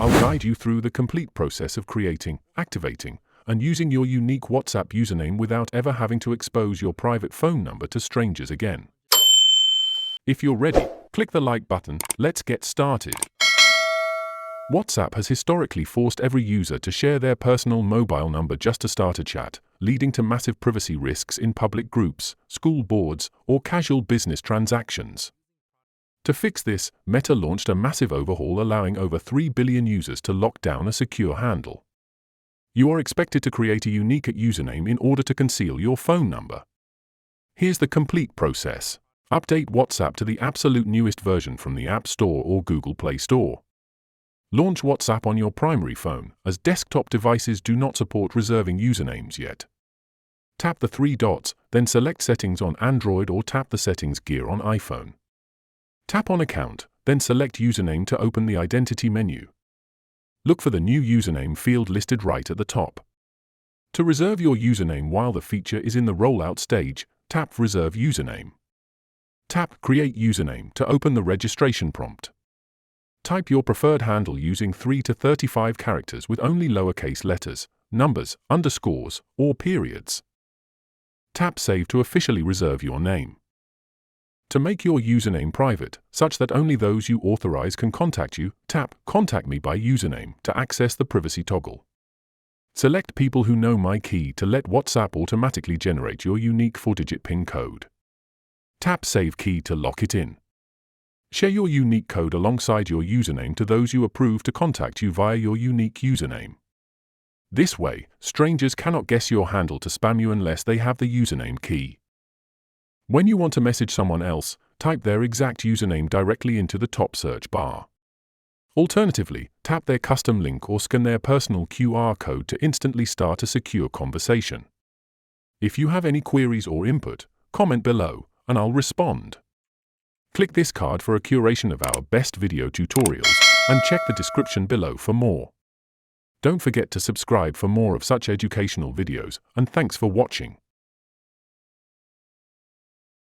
I'll guide you through the complete process of creating, activating, and using your unique WhatsApp username without ever having to expose your private phone number to strangers again. If you're ready, click the like button. Let's get started. WhatsApp has historically forced every user to share their personal mobile number just to start a chat, leading to massive privacy risks in public groups, school boards, or casual business transactions. To fix this, Meta launched a massive overhaul allowing over 3 billion users to lock down a secure handle. You are expected to create a unique username in order to conceal your phone number. Here's the complete process. Update WhatsApp to the absolute newest version from the App Store or Google Play Store. Launch WhatsApp on your primary phone, as desktop devices do not support reserving usernames yet. Tap the three dots, then select Settings on Android or tap the Settings gear on iPhone. Tap on Account, then select Username to open the Identity menu. Look for the new username field listed right at the top. To reserve your username while the feature is in the rollout stage, tap Reserve Username. Tap Create Username to open the registration prompt. Type your preferred handle using 3 to 35 characters with only lowercase letters, numbers, underscores, or periods. Tap Save to officially reserve your name. To make your username private, such that only those you authorize can contact you, tap Contact Me by Username to access the privacy toggle. Select People Who Know My Key to let WhatsApp automatically generate your unique 4-digit PIN code. Tap Save Key to lock it in. Share your unique code alongside your username to those you approve to contact you via your unique username. This way, strangers cannot guess your handle to spam you unless they have the username key. When you want to message someone else, type their exact username directly into the top search bar. Alternatively, tap their custom link or scan their personal QR code to instantly start a secure conversation. If you have any queries or input, comment below, and I'll respond. Click this card for a curation of our best video tutorials, and check the description below for more. Don't forget to subscribe for more of such educational videos, and thanks for watching.